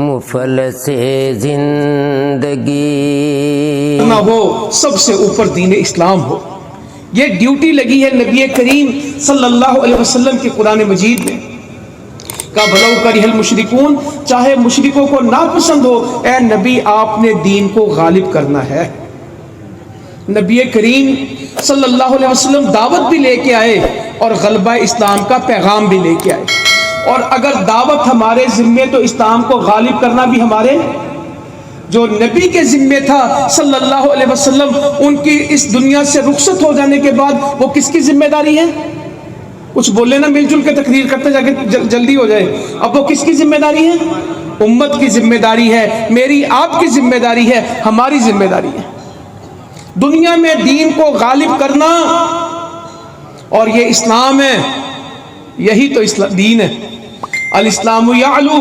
मुफल से जिंदगी ना हो सबसे ऊपर दीन इस्लाम हो। ये ड्यूटी लगी है नबी करीम सल्लल्लाहु अलैहि वसल्लम के कुरान मजीद में। का भलाउ करिहल मुशरिकून, चाहे मुशरिकों को नापसंद हो, ए नबी आपने दीन को गालिब करना है। नबी करीम सल्लल्लाहु अलैहि वसल्लम दावत भी लेके आए और गलबा इस्लाम का पैगाम भी लेके आए। और अगर दावत हमारे जिम्मे तो इस्लाम को गालिब करना भी हमारे जो नबी के जिम्मे था सल्लल्लाहु अलैहि वसल्लम, उनकी इस दुनिया से रुखसत हो जाने के बाद वो किसकी जिम्मेदारी है? कुछ बोले ना, मिलजुल के तकरीर करते जाके जल्दी हो जाए। अब वो किसकी जिम्मेदारी है? उम्मत की जिम्मेदारी है, मेरी आपकी जिम्मेदारी है, हमारी जिम्मेदारी है दुनिया में दीन को गालिब करना। और ये इस्लाम है, यही तो दीन है। अल इस्लामु यअलू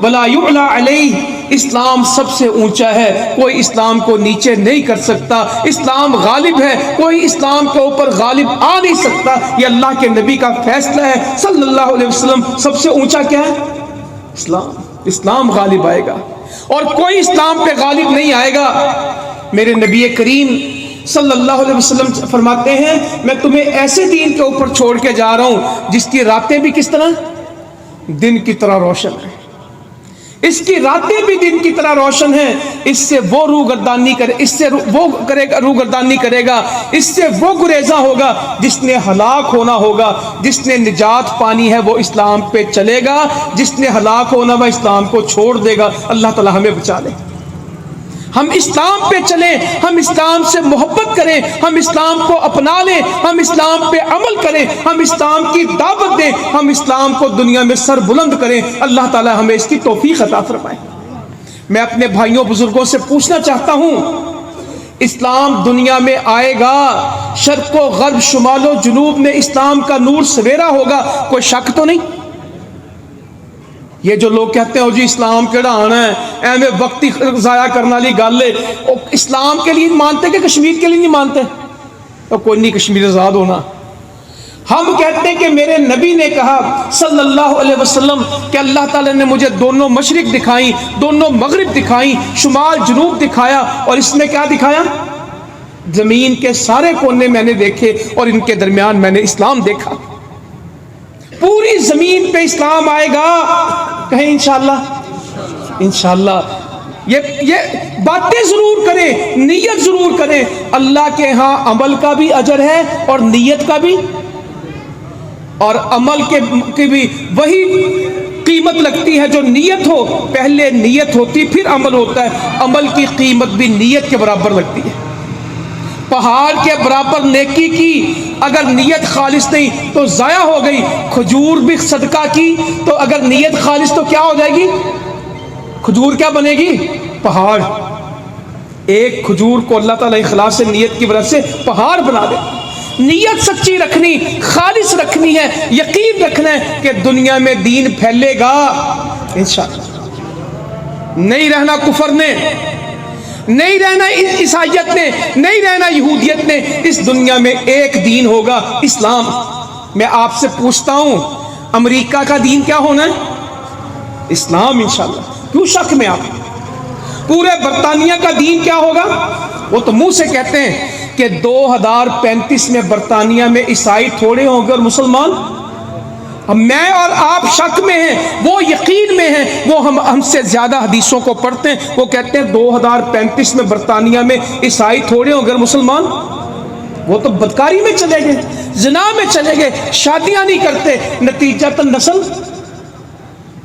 वला युअला अलैहि, इस्लाम सबसे ऊंचा है, कोई इस्लाम को नीचे नहीं कर सकता। इस्लाम गालिब है, कोई इस्लाम के ऊपर गालिब आ नहीं सकता। ये अल्लाह के नबी का फैसला है सल्लल्लाहु अलैहि वसल्लम। सबसे ऊंचा क्या है? इस्लाम। इस्लाम गालिब आएगा और कोई इस्लाम पे गालिब नहीं आएगा। मेरे नबी करीम सल्लल्लाहु अलैहि वसल्लम फरमाते हैं, मैं तुम्हें ऐसे दीन के ऊपर छोड़ के जा रहा हूं जिसकी रातें भी किस तरह? दिन की तरह रोशन है। इसकी रातें भी दिन की तरह रोशन है। इससे वो रूगर्दानी करे, इससे वो करेगा, रूगर्दानी करेगा, इससे वो गुरेजा होगा। जिसने हलाक होना होगा, जिसने निजात पानी है वो इस्लाम पे चलेगा, जिसने हलाक होना वह इस्लाम को छोड़ देगा। अल्लाह ताला हमें बचा ले। हम इस्लाम पे चलें, हम इस्लाम से मोहब्बत करें, हम इस्लाम को अपना लें, हम इस्लाम पे अमल करें, हम इस्लाम की दावत दें, हम इस्लाम को दुनिया में सर बुलंद करें। अल्लाह ताला हमें इसकी तौफीक अता फरमाए। मैं अपने भाइयों बुजुर्गों से पूछना चाहता हूँ, इस्लाम दुनिया में आएगा, शर्क़ व गर्ब शुमाल व जुनूब में इस्लाम का नूर सवेरा होगा, कोई शक तो नहीं। ये जो लोग कहते हैं जी इस्लाम केड़ा आना है, एवं वक्त ज़ाया करने वाली गल है, इस्लाम के लिए मानते कि कश्मीर के लिए नहीं मानते? तो कोई नहीं, कश्मीर आज़ाद होना। हम कहते हैं कि मेरे नबी ने कहा सल्लल्लाहु अलैहि वसल्लम कि अल्लाह ताला ने मुझे दोनों मशरिक दिखाई, दोनों मगरिब दिखाई, शुमाल जुनूब दिखाया। और इसमें क्या दिखाया? ज़मीन के सारे कोने मैंने देखे और इनके दरमियान मैंने इस्लाम देखा। पूरी जमीन पे इस्लाम आएगा, कहें इंशाअल्लाह। इंशाअल्लाह ये बातें जरूर करें, नीयत जरूर करें। अल्लाह के यहाँ अमल का भी अजर है और नीयत का भी, और अमल के भी वही कीमत लगती है जो नीयत हो। पहले नीयत होती फिर अमल होता है। अमल की कीमत भी नीयत के बराबर लगती है। पहाड़ के बराबर नेकी की, अगर नीयत खालिस नहीं तो ज़ाया हो गई। खजूर भी सदका की तो अगर नीयत खालिस तो क्या हो जाएगी? खजूर क्या बनेगी? पहाड़। एक खजूर को अल्लाह ताला इखलास से, नीयत की वजह से पहाड़ बना दे। नीयत सच्ची रखनी, खालिस रखनी है, यकीन रखना है कि दुनिया में दीन फैलेगा इंशाअल्लाह। नहीं रहना कुफर ने, नहीं रहना ईसाइयत ने, नहीं रहना यहूदियत ने। इस दुनिया में एक दीन होगा, इस्लाम। मैं आपसे पूछता हूं, अमेरिका का दीन क्या होना है? इस्लाम इंशाअल्लाह। क्यों शक में आप? पूरे बरतानिया का दीन क्या होगा? वो तो मुंह से कहते हैं कि 2035 में बरतानिया में ईसाई थोड़े होंगे और मुसलमान। अब मैं और आप शक में हैं, वो यकीन में हैं। वो हमसे ज्यादा हदीसों को पढ़ते हैं। वो कहते हैं 2035 में बरतानिया में ईसाई थोड़े होंगे, मुसलमान। वो तो बदकारी में चले गए, जिना में चले गए, शादियां नहीं करते। नतीजा तो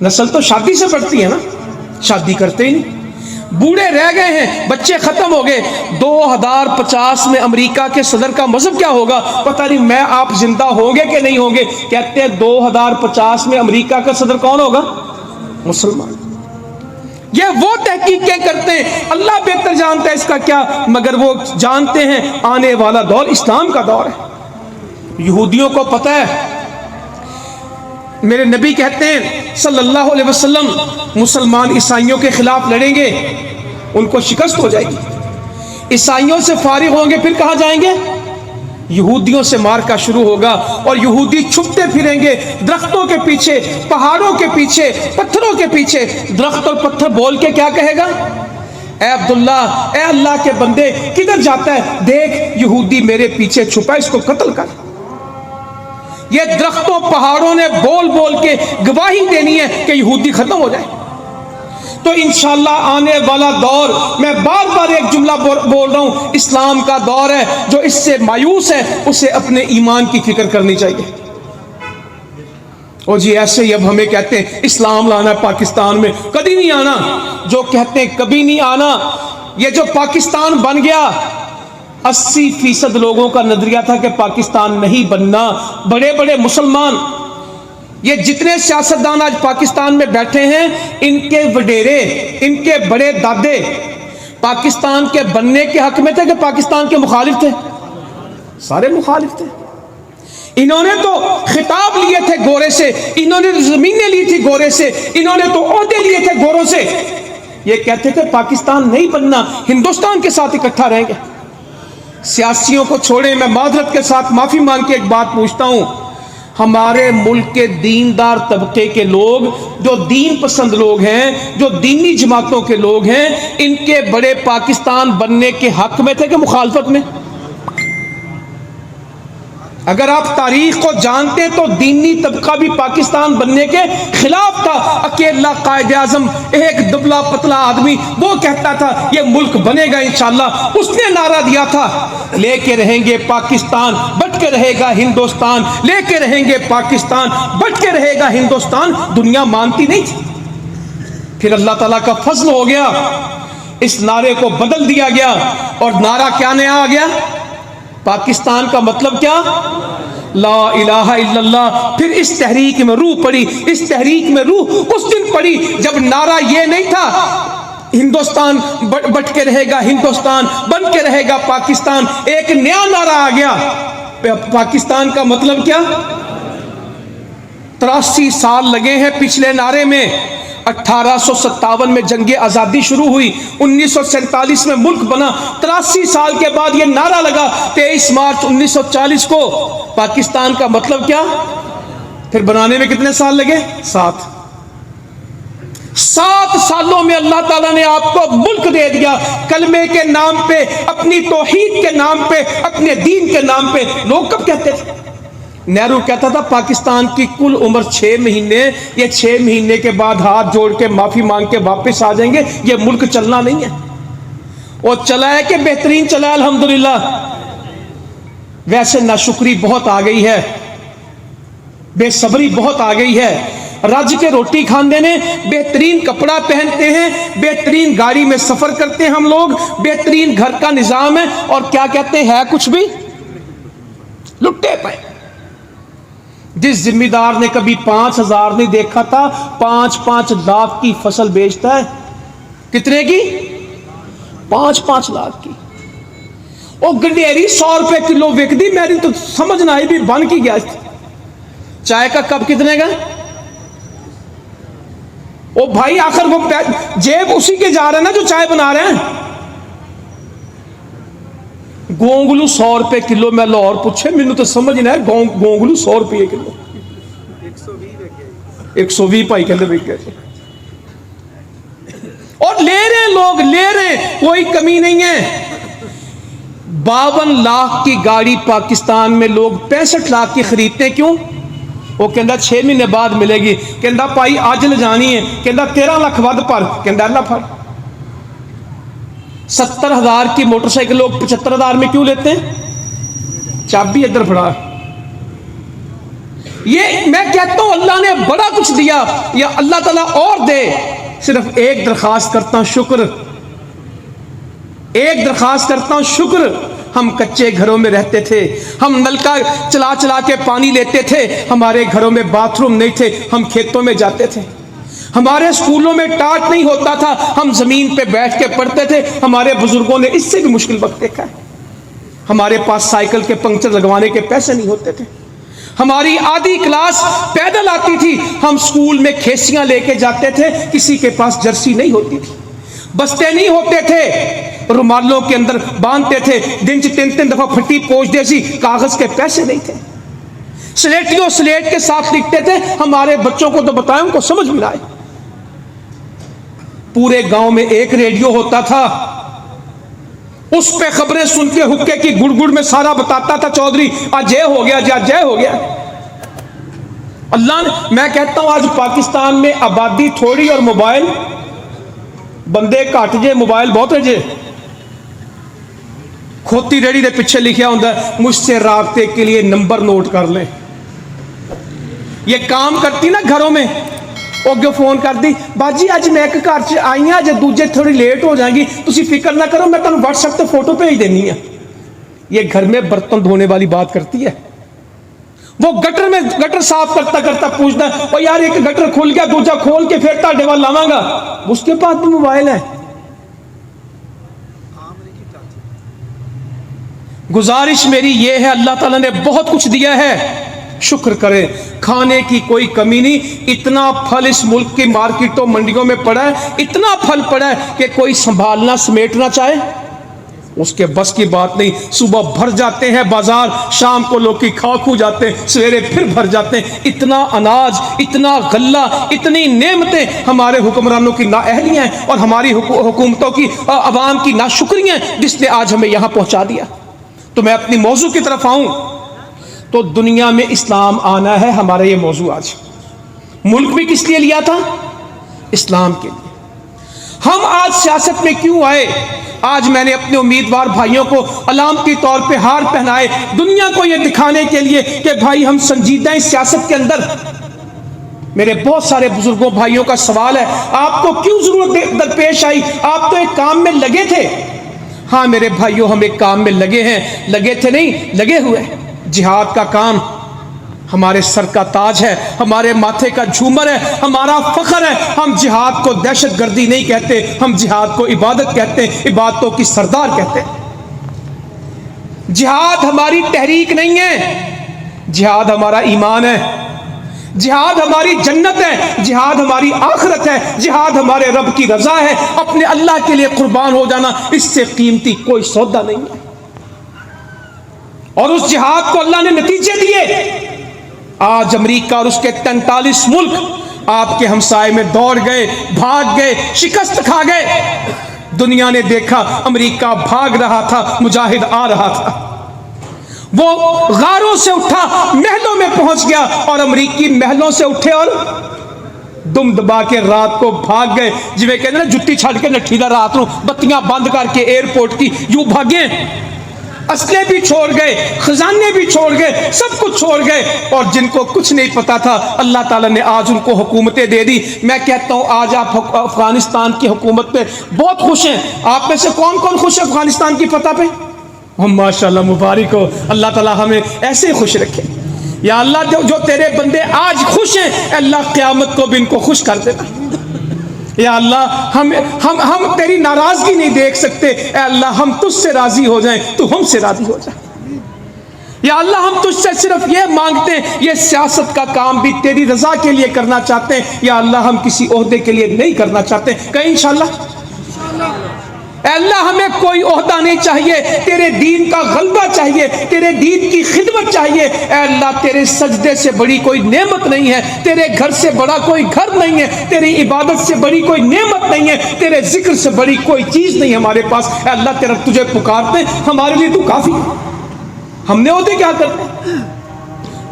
नस्ल तो शादी से बढ़ती है ना, शादी करते ही नहीं। बूढ़े रह गए हैं, बच्चे खत्म हो गए। 2050 में अमेरिका के सदर का मजहब क्या होगा पता नहीं। मैं आप जिंदा होंगे कि नहीं होंगे। कहते हैं 2050 में अमेरिका का सदर कौन होगा? मुसलमान। ये वो तहकीकें करते हैं, अल्लाह बेहतर जानता है इसका क्या, मगर वो जानते हैं आने वाला दौर इस्लाम का दौर है। यहूदियों को पता है, मेरे नबी कहते हैं सल्लल्लाहु अलैहि वसल्लम, मुसलमान ईसाइयों के खिलाफ लड़ेंगे, उनको शिकस्त हो जाएगी। ईसाइयों से फारिग होंगे फिर कहाँ जाएंगे? यहूदियों से मार्का शुरू होगा और यहूदी छुपते फिरेंगे दरख्तों के पीछे, पहाड़ों के पीछे, पत्थरों के पीछे। दरख्त और पत्थर बोल के क्या कहेगा? ए अब्दुल्ला, ए अल्लाह के बंदे, किधर जाता है? देख, यहूदी मेरे पीछे छुपा, इसको कत्ल कर। ये दरख्तों पहाड़ों ने बोल बोल के गवाही देनी है कि यहूदी खत्म हो जाए। तो इंशाअल्लाह आने वाला दौर, मैं बार बार एक जुमला बोल रहा हूं, इस्लाम का दौर है। जो इससे मायूस है उसे अपने ईमान की फिक्र करनी चाहिए। और जी ऐसे ही अब हमें कहते हैं इस्लाम लाना है पाकिस्तान में, कभी नहीं आना। जो कहते हैं कभी नहीं आना, ये जो पाकिस्तान बन गया, 80% लोगों का नजरिया था कि पाकिस्तान नहीं बनना। बड़े बड़े मुसलमान, ये जितने सियासतदान आज पाकिस्तान में बैठे हैं, इनके वडेरे, इनके बड़े दादे पाकिस्तान के बनने के हक में थे कि पाकिस्तान के मुखालिफ थे? सारे मुखालिफ थे। इन्होंने तो खिताब लिए थे गोरे से, इन्होंने जमीनें ली थी गोरे से, इन्होंने तो ओहदे लिए थे गोरों से। ये कहते थे पाकिस्तान नहीं बनना, हिंदुस्तान के साथ इकट्ठा रहेंगे। सियासियों को छोड़े, मैं माजरत के साथ माफी मांग के एक बात पूछता हूं, हमारे मुल्क के दीनदार तबके के लोग, जो दीन पसंद लोग हैं, जो दीनी जमातों के लोग हैं, इनके बड़े पाकिस्तान बनने के हक में थे कि मुखालफत में? अगर आप तारीख को जानते हैं तो दीनी तबका भी पाकिस्तान बनने के खिलाफ था। अकेला कायदे आजम, एक दुबला पतला आदमी, वो कहता था ये मुल्क बनेगा इंशाअल्लाह। उसने नारा दिया था, लेके रहेंगे पाकिस्तान, बट के रहेगा हिंदुस्तान, लेके रहेंगे पाकिस्तान, बट के रहेगा हिंदुस्तान। दुनिया मानती नहीं थी। फिर अल्लाह ताला का फजल हो गया, इस नारे को बदल दिया गया और नारा क्या नया आ गया? पाकिस्तान का मतलब क्या? ला इलाहा इल्लल्लाह। फिर इस तहरीक में रूह पड़ी, इस तहरीक में रूह उस दिन पड़ी जब नारा ये नहीं था हिंदुस्तान बट के रहेगा हिंदुस्तान, बन के रहेगा पाकिस्तान। एक नया नारा आ गया, पाकिस्तान का मतलब क्या? 83 साल लगे हैं पिछले नारे में। 1857 में जंग आज़ादी शुरू हुई, 1947 में मुल्क बना, 83 साल के बाद ये नारा लगा 23 मार्च 1940 को, पाकिस्तान का मतलब क्या? फिर बनाने में कितने साल लगे? 7 सालों में अल्लाह ताला ने आपको मुल्क दे दिया। कलमे के नाम पे, अपनी तौहीद के नाम पे, अपने दीन के नाम पे। लोग कब कहते थे? नेहरू कहता था पाकिस्तान की कुल उम्र 6 महीने, ये 6 महीने के बाद हाथ जोड़ के माफी मांग के वापस आ जाएंगे, ये मुल्क चलना नहीं है। और चला है कि बेहतरीन चला है अल्हम्दुलिल्लाह। वैसे नाशुक्री बहुत आ गई है, बेसब्री बहुत आ गई है। रज के रोटी खाने ने, बेहतरीन कपड़ा पहनते हैं, बेहतरीन गाड़ी में सफर करते हैं हम लोग, बेहतरीन घर का निजाम है, और क्या कहते हैं कुछ भी लुट्टे पे। जिस जिम्मेदार ने कभी 5,000 नहीं देखा था, 5-5 लाख की फसल बेचता है। कितने की? 5-5 लाख की। और गंडेरी 100 रुपए किलो बिकती। मेरी तो समझ ना आई भी बन की गया। चाय का कप कितने का? ओ भाई, आखिर वो जेब उसी के जा रहे हैं ना जो चाय बना रहे हैं। गोंगलू 100 रुपए किलो। मैं लाहौर पूछे, मैनू तो समझ ना है। गोंगलू 100 रुपये किलो, 120 भाई कहते बिक गए। और ले रहे लोग, ले रहे, कोई कमी नहीं है। 52 लाख की गाड़ी पाकिस्तान में लोग 65 लाख की खरीदते हैं। क्यों? वो कहता 6 महीने बाद मिलेगी। कहता भाई अज ले जानी है। कहता 13 लाख वध पर। कहता ला फड़। 70,000 की मोटरसाइकिल लोग 75,000 में क्यों लेते हैं? चाबी इधर फड़ा। ये मैं कहता हूं अल्लाह ने बड़ा कुछ दिया, या अल्लाह ताला और दे। सिर्फ एक दरखास्त करता हूं, शुक्र। एक दरखास्त करता हूं, शुक्र। हम कच्चे घरों में रहते थे, हम नलका चला चला के पानी लेते थे, हमारे घरों में बाथरूम नहीं थे, हम खेतों में जाते थे, हमारे स्कूलों में टाट नहीं होता था, हम जमीन पे बैठ के पढ़ते थे। हमारे बुजुर्गों ने इससे भी मुश्किल वक्त देखा है। हमारे पास साइकिल के पंक्चर लगवाने के पैसे नहीं होते थे। हमारी आधी क्लास पैदल आती थी, हम स्कूल में खेसियां लेके जाते थे, किसी के पास जर्सी नहीं होती थी। बस्ते नहीं होते थे, रुमालों के अंदर बांधते थे, दिन से 3-3 दफा फटी पोंछ देसी, कागज के पैसे नहीं थे, स्लेटियों स्लेट के साथ लिखते थे। हमारे बच्चों को तो बताएं, उनको समझ में आए। पूरे गांव में एक रेडियो होता था, उस पे खबरें सुन के हुक्के की गुड़गुड़ में सारा बताता था, चौधरी आज जय हो गया, आज जय हो गया। अल्लाह ने, मैं कहता हूं आज पाकिस्तान में आबादी थोड़ी और मोबाइल बंदे घट जे, मोबाइल बहुत है जे। खोती रेड़ी के पिछे लिखा होता है, मुझसे राब्ते के लिए नंबर नोट कर लें। ये काम करती ना घरों में, अगे फोन कर दी, बाजी अज मैं एक घर च आई हाँ, जो दूजे थोड़ी लेट हो जाएगी, तुम फिक्र ना करो, मैं तुम्हें व्हाट्सएप पर फोटो भेज देनी है। ये घर में बर्तन धोने वाली बात करती है। वो गटर में गटर साफ करता करता पूछता है, ओ यार एक गटर खुल गया, दूजा खोल के फिर ताड़े वाल लावांगा। उसके पास भी मोबाइल है। गुजारिश मेरी ये है, अल्लाह ताला ने बहुत कुछ दिया है, शुक्र करें। खाने की कोई कमी नहीं, इतना फल इस मुल्क की मार्केटों मंडियों में पड़ा है, इतना फल पड़ा है कि कोई संभालना समेटना चाहे उसके बस की बात नहीं। सुबह भर जाते हैं बाजार, शाम को लोग की खाक हो जाते हैं, सवेरे फिर भर जाते हैं। इतना अनाज, इतना गल्ला, इतनी नेमतें हमारे हुक्मरानों की नाअहलियां हैं और हमारी हुकूमतों की, अवाम की नाशुक्रियां, जिसने आज हमें यहां पहुंचा दिया। तो मैं अपनी मौजू की तरफ आऊं तो दुनिया में इस्लाम आना है हमारा ये मौजू। आज मुल्क भी किस लिए लिया था? इस्लाम के लिए। हम आज सियासत में क्यों आए? आज मैंने अपने उम्मीदवार भाइयों को अलामती तौर पे हार पहनाए, दुनिया को यह दिखाने के लिए कि भाई हम संजीदा हैं सियासत के अंदर। मेरे बहुत सारे बुजुर्गों भाइयों का सवाल है, आपको क्यों जरूरत दरपेश आई? आप तो एक काम में लगे थे। हाँ मेरे भाइयों, हम एक काम में लगे हैं, लगे थे नहीं, लगे हुए। जिहाद का काम हमारे सर का ताज है, हमारे माथे का झूमर है, हमारा फख्र है। हम जिहाद को दहशतगर्दी नहीं कहते, हम जिहाद को इबादत कहते हैं, इबादतों की सरदार कहते हैं। जिहाद हमारी तहरीक नहीं है, जिहाद हमारा ईमान है, जिहाद हमारी जन्नत है, जिहाद हमारी आखिरत है, जिहाद हमारे रब की रजा है। अपने अल्लाह के लिए कुर्बान हो जाना, इससे कीमती कोई सौदा नहीं है। और उस जिहाद को अल्लाह ने नतीजे दिए। आज अमेरिका और उसके 43 मुल्क आपके हमसाए में दौड़ गए, भाग गए, शिकस्त खा गए। दुनिया ने देखा अमेरिका भाग रहा था, मुजाहिद आ रहा था। वो गारों से उठा, महलों में पहुंच गया, और अमेरिकी महलों से उठे और दुम दबा के रात को भाग गए। जिवें कहते ना, जुत्ती छड़ के नट्ठी दा रात को बत्तियां बंद करके एयरपोर्ट की यूं भागे। असले भी छोड़ गए, खजाने भी छोड़ गए, सब कुछ छोड़ गए। और जिनको कुछ नहीं पता था, अल्लाह ताला ने आज उनको हुकूमतें दे दी। मैं कहता हूं आज आप अफगानिस्तान की हुकूमत पे बहुत खुश हैं। आप में से कौन कौन खुश है अफगानिस्तान की फतह पे? हम माशाल्लाह, मुबारक हो, अल्लाह ताला हमें ऐसे खुश रखे। या अल्लाह जो तेरे बंदे आज खुश हैं, अल्लाह क़यामत को भी इनको खुश कर देना। या अल्लाह हम तेरी नाराजगी नहीं देख सकते, ए अल्लाह हम तुझसे राजी हो जाएं, तू हमसे राजी हो जा। या अल्लाह हम तुझसे सिर्फ ये मांगते हैं, ये सियासत का काम भी तेरी रजा के लिए करना चाहते हैं। या अल्लाह हम किसी ओहदे के लिए नहीं करना चाहते। कहीं इंशाअल्लाह अल्लाह हमें कोई ओहदा नहीं चाहिए, तेरे दीन का गलबा चाहिए, तेरे दीन की खिदमत चाहिए। अल्लाह तेरे सजदे से बड़ी कोई नेमत नहीं है, तेरे घर से बड़ा कोई घर नहीं है, तेरी इबादत से बड़ी कोई नेमत नहीं है, तेरे जिक्र से बड़ी कोई चीज नहीं हमारे पास। अल्लाह तेरा तुझे पुकारते, हमारे लिए तू काफी है। हमने ओहदे क्या करते?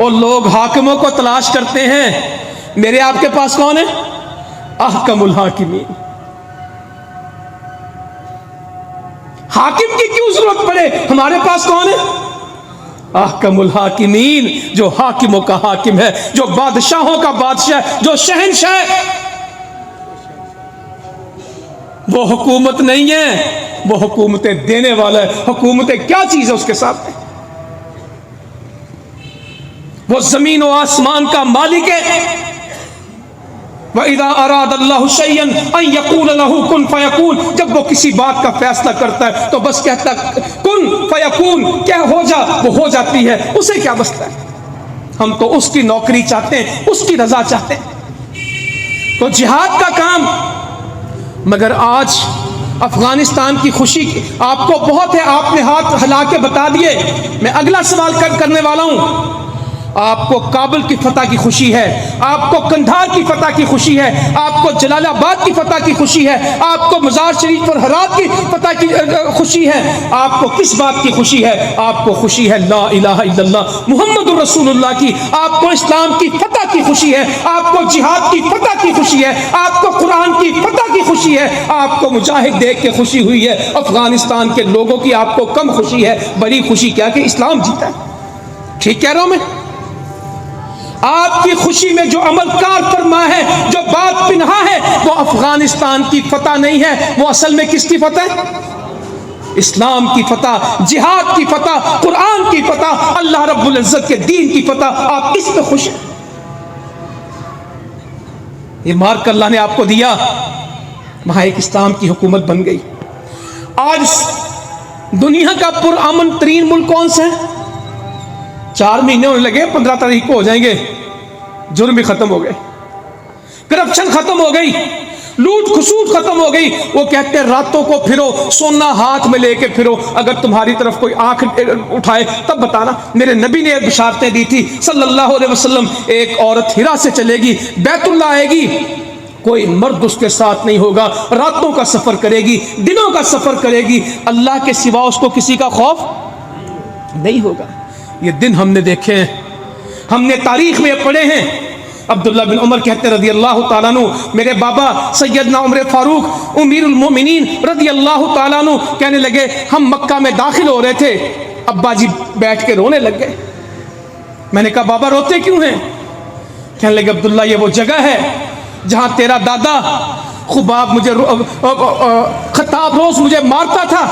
और लोग हाकिमों को तलाश करते हैं। मेरे आपके पास कौन है? अहकमुल हाकिमीन। हाकिम की क्यों जरूरत पड़े? हमारे पास कौन है? अहकमुल हाकिमीन, जो हाकिमों का हाकिम है, जो बादशाहों का बादशाह, जो शहंशाह। वो हुकूमत नहीं है, वो हुकूमतें देने वाला है। हुकूमतें क्या चीज है उसके साथ? वो जमीन और आसमान का मालिक है। वइज़ा अरादल्लाहु शैअन अन यक़ूल लहू कुन फयकून, जब वो किसी बात का फैसला करता है तो बस कहता कुन फयकून, क्या हो जा, वो हो जाती है। उसे क्या बसता है? हम तो उसकी नौकरी चाहते हैं, उसकी रजा चाहते हैं। तो जिहाद का काम, मगर आज अफगानिस्तान की खुशी आपको बहुत है, आपने हाथ हिला के बता दिए। मैं अगला सवाल करने वाला हूं। आपको काबुल की फतह की खुशी है, आपको कंधार की फतह की खुशी है, आपको जलालाबाद की फतह की खुशी है, आपको मजार शरीफ और हरात की फतह की खुशी है। आपको किस बात की खुशी है? आपको खुशी है ला इलाहा इल्लल्लाह मुहम्मदुर रसूलुल्लाह की। आपको इस्लाम की फतह की खुशी है, आपको जिहाद की फतह की खुशी है, आपको कुरान की फतह की खुशी है, आपको मुजाहिद देख के खुशी हुई है। अफगानिस्तान के लोगों की आपको कम खुशी है, बड़ी खुशी क्या कि इस्लाम जीता है। ठीक कह रहा हूं मैं? आपकी खुशी में जो अमलकार फरमा है, जो बात पिन्हा है, वो अफगानिस्तान की फतह नहीं है, वो असल में किसकी फतह है? इस्लाम की फतह, जिहाद की फतह, कुरान की फतह, अल्लाह रब्बुल इज्जत के दीन की फतह। आप इस पे खुश हैं? ये मार्क अल्लाह ने आपको दिया, वहां एक इस्लाम की हुकूमत बन गई। आज दुनिया का पुरअमन तरीन मुल्क कौन सा है? 4 महीने होने लगे, 15 तारीख को हो जाएंगे। जुर्म भी खत्म हो गए, करप्शन खत्म हो गई, लूट खसूट खत्म हो गई। वो कहते हैं रातों को फिरो, सोना हाथ में लेके फिरो, अगर तुम्हारी तरफ कोई आंख उठाए तब बताना। मेरे नबी ने एक बशारतें दी थी सल्लल्लाहु अलैहि वसल्लम, एक औरत हिरा से चलेगी, बैतुल्लाह आएगी, कोई मर्द उसके साथ नहीं होगा, रातों का सफर करेगी, दिनों का सफर करेगी, अल्लाह के सिवा उसको किसी का खौफ नहीं होगा। ये दिन हमने देखे हैं, हमने तारीख में पढ़े हैं। अब्दुल्ला बिन उमर कहते रदी अल्लाह ताला अन्हु, मेरे बाबा सैयदना उमर फारूक अमीरुल मोमिनीन रदी अल्लाह ताला अन्हु कहने लगे, हम मक्का में दाखिल हो रहे थे, अब्बा जी बैठ के रोने लग गए। मैंने कहा बाबा रोते क्यों हैं? कहने लगे अब्दुल्ला ये वो जगह है जहां तेरा दादा खुबाब मुझे खत्ताब रोज मुझे मारता था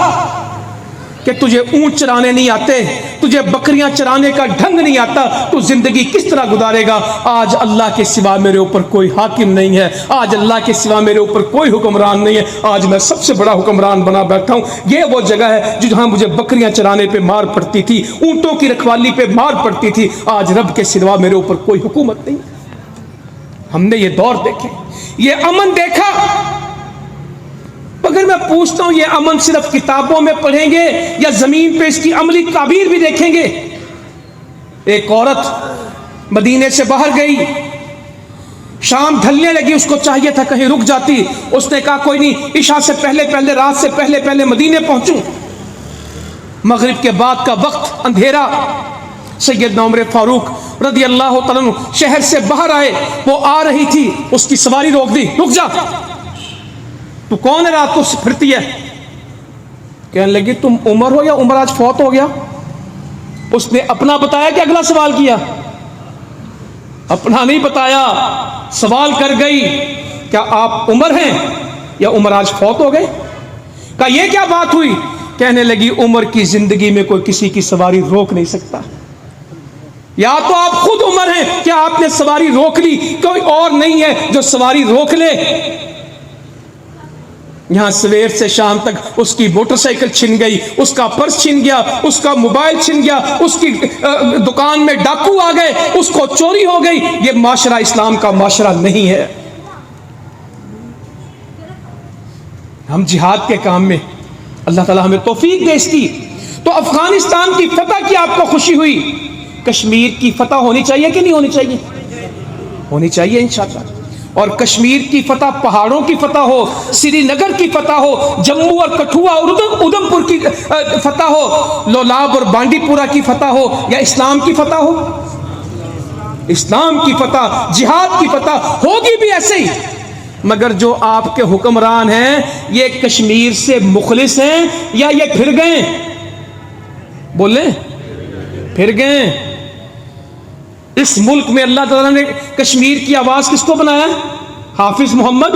कि तुझे ऊंट चराने नहीं आते, तुझे बकरियां चराने का ढंग नहीं आता, तू जिंदगी किस तरह गुजारेगा। आज अल्लाह के सिवा मेरे ऊपर कोई हाकिम नहीं है, आज अल्लाह के सिवा मेरे ऊपर कोई हुक्मरान नहीं है, आज मैं सबसे बड़ा हुक्मरान बना बैठा हूं। ये वो जगह है जहां मुझे बकरियां चराने पे मार पड़ती थी, ऊंटों की रखवाली पे मार पड़ती थी, आज रब के सिवा मेरे ऊपर कोई हुकूमत नहीं। हमने ये दौर देखे, ये अमन देखा। अगर मैं पूछता हूं ये अमन सिर्फ किताबों में पढ़ेंगे या जमीन पे इसकी अमली ताबीर भी देखेंगे? एक औरत मदीने से बाहर गई, शाम ढलने लगी, उसको चाहिए था कहीं रुक जाती, उसने कहा कोई नहीं, इशा से पहले पहले, रात से पहले पहले मदीने पहुंचूं। मगरिब के बाद का वक्त, अंधेरा। सैयदना उमर फारूक रदी अल्लाह तआला अन्हु शहर से बाहर आए, वो आ रही थी, उसकी सवारी रोक दी, रुक जा, तू कौन है रात को फिरती है? कहने लगी तुम उमर हो या उमर आज फौत हो गया? उसने अपना बताया कि अगला सवाल किया? अपना नहीं बताया, सवाल कर गई, क्या आप उमर हैं या उमर आज फौत हो गए? कहा ये क्या बात हुई? कहने लगी उमर की जिंदगी में कोई किसी की सवारी रोक नहीं सकता, या तो आप खुद उमर हैं, क्या आपने सवारी रोक ली, कोई और नहीं है जो सवारी रोक ले। यहां सवेर से शाम तक उसकी मोटरसाइकिल छिन गई, उसका पर्स छिन गया, उसका मोबाइल छिन गया, उसकी दुकान में डाकू आ गए, उसको चोरी हो गई। ये माशरा इस्लाम का माशरा नहीं है। हम जिहाद के काम में, अल्लाह ताला हमें तौफीक दे इसकी। तो अफगानिस्तान की फतह की आपको खुशी हुई, कश्मीर की फतह होनी चाहिए कि नहीं होनी चाहिए? होनी चाहिए इंशाअल्लाह। और कश्मीर की फतह, पहाड़ों की फतह हो, श्रीनगर की फतह हो, जम्मू और कठुआ और उधमपुर की फतह हो, लोलाब और बांडीपुरा की फतह हो, या इस्लाम की फतह हो, इस्लाम की फतह, जिहाद की फतह होगी भी ऐसे ही। मगर जो आपके हुक्मरान हैं ये कश्मीर से मुखलिस हैं या ये फिर गए? बोले फिर गए। इस मुल्क में अल्लाह ताला ने कश्मीर की आवाज किसको बनाया? हाफिज मोहम्मद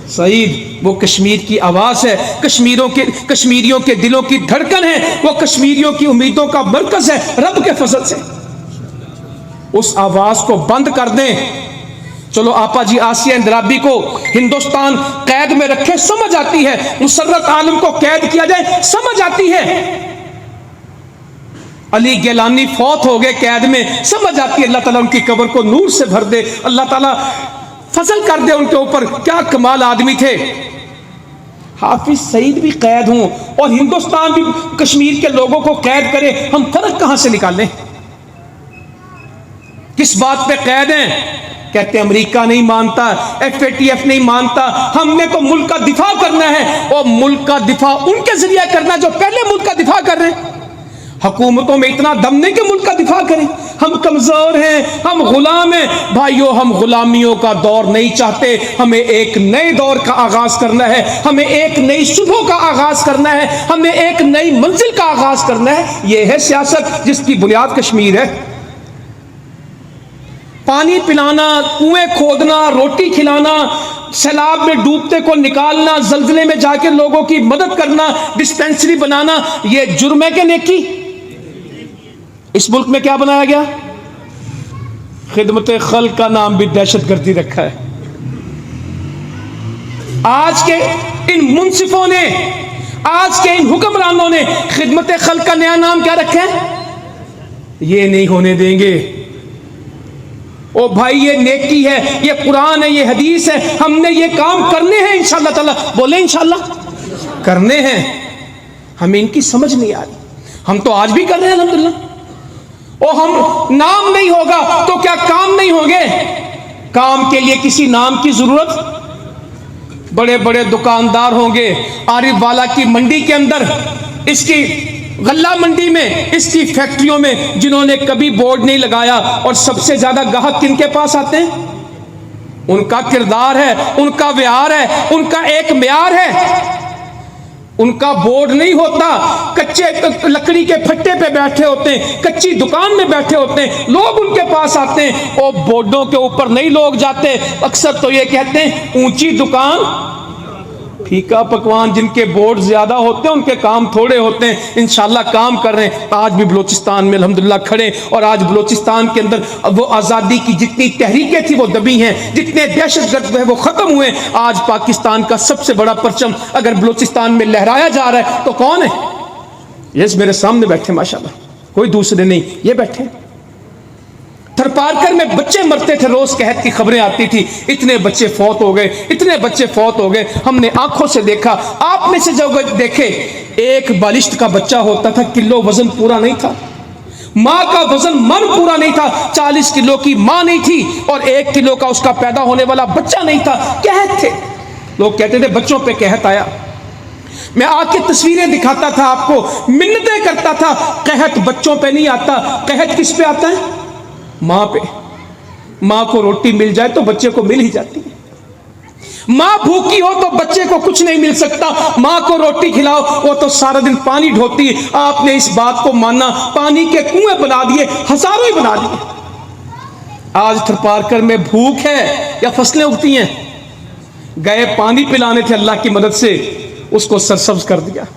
सईद, वो कश्मीर की आवाज है, कश्मीरियों के दिलों की धड़कन है, वो कश्मीरियों की उम्मीदों का मरकज है रब के फजल से। उस आवाज को बंद कर दें। चलो आपा जी आसिया इंदराबी को हिंदुस्तान कैद में रखे, समझ आती है। मुसर्रत आलम को कैद किया जाए, समझ आती है। अली गिलानी फौत हो गए कैद में, समझ आती है। अल्लाह ताला उनकी कब्र को नूर से भर दे, अल्लाह ताला फजल कर दे उनके ऊपर। क्या कमाल आदमी थे। हाफिज सईद भी कैद हों और हिंदुस्तान भी कश्मीर के लोगों को कैद करे, हम फर्क कहां से निकालें? किस बात पे कैद हैं? कहते अमेरिका नहीं मानता, FATF नहीं मानता, हमने तो मुल्क का दिफा करना है। और मुल्क का दिफा उनके जरिए करना जो पहले मुल्क का दिफा कर रहे हैं। हुकूमतों में इतना दम नहीं कि मुल्क का दिफा करें। हम कमजोर हैं, हम गुलाम हैं। भाइयों, हम गुलामियों का दौर नहीं चाहते, हमें एक नए दौर का आगाज करना है, हमें एक नई सुबह का आगाज करना है, हमें एक नई मंजिल का आगाज करना है। यह है सियासत जिसकी बुनियाद कश्मीर है। पानी पिलाना, कुएं खोदना, रोटी खिलाना, सैलाब में डूबते को निकालना, जल्जले में जाके लोगों की मदद करना, डिस्पेंसरी बनाना, यह जुर्म है कि नेकी? इस मुल्क में क्या बनाया गया? खिदमत खल्क का नाम भी दहशतगर्दी रखा है। आज के इन मुंसिफों ने, आज के इन हुक्मरानों ने खिदमत खल्क का नया नाम क्या रखा है? ये नहीं होने देंगे। ओ भाई, ये नेकी है, ये कुरान है, ये हदीस है, हमने ये काम करने हैं इंशाअल्लाह ताला। बोले इंशाअल्लाह करने हैं। हमें इनकी समझ नहीं आ रही, हम तो आज भी कर रहे हैं अल्हम्दुलिल्लाह। और हम नाम नहीं होगा तो क्या काम नहीं होंगे? काम के लिए किसी नाम की जरूरत। बड़े बड़े दुकानदार होंगे, आरिफ वाला की मंडी के अंदर, इसकी गल्ला मंडी में, इसकी फैक्ट्रियों में, जिन्होंने कभी बोर्ड नहीं लगाया, और सबसे ज्यादा ग्राहक किनके पास आते हैं? उनका किरदार है, उनका व्यवहार है, उनका एक म्यार है। उनका बोर्ड नहीं होता, कच्चे लकड़ी के फट्टे पे बैठे होते हैं, कच्ची दुकान में बैठे होते हैं, लोग उनके पास आते हैं। और बोर्डों के ऊपर नहीं लोग जाते। अक्सर तो ये कहते हैं ऊंची दुकान फीका पकवान। जिनके बोर्ड ज्यादा होते हैं उनके काम थोड़े होते हैं। इंशाल्लाह काम कर रहे हैं। आज भी बलोचिस्तान में अल्हम्दुलिल्लाह खड़े, और आज बलोचिस्तान के अंदर वो आज़ादी की जितनी तहरीकें थी वो दबी हैं, जितने दहशतगर्द है वो खत्म हुए। आज पाकिस्तान का सबसे बड़ा परचम अगर बलोचिस्तान में लहराया जा रहा है तो कौन है? ये मेरे सामने बैठे माशाल्लाह, कोई दूसरे नहीं, ये बैठे। थरपारकर में बच्चे मरते थे, रोज कहत की खबरें आती थी, इतने बच्चे फौत हो गए, इतने बच्चे फौत हो गए। हमने आंखों से देखा। आप में से जो देखे, एक बालिश्त का बच्चा होता था, किलो वजन पूरा नहीं था। माँ का वजन मन पूरा नहीं था। 40 किलो की माँ नहीं थी और 1 किलो का उसका पैदा होने वाला बच्चा नहीं था। कहत थे, लोग कहते थे बच्चों पे कहत आया। मैं आके तस्वीरें दिखाता था आपको, मिन्नतें करता था। कहत बच्चों पे नहीं आता, कहत किस पे आता है? मां पे। मां को रोटी मिल जाए तो बच्चे को मिल ही जाती है। मां भूखी हो तो बच्चे को कुछ नहीं मिल सकता। मां को रोटी खिलाओ, वो तो सारा दिन पानी ढोती है। आपने इस बात को माना, पानी के कुएं बना दिए, हजारों ही बना दिए। आज थरपारकर में भूख है या फसलें उगती हैं? गए पानी पिलाने थे, अल्लाह की मदद से उसको सरसब्ज कर दिया।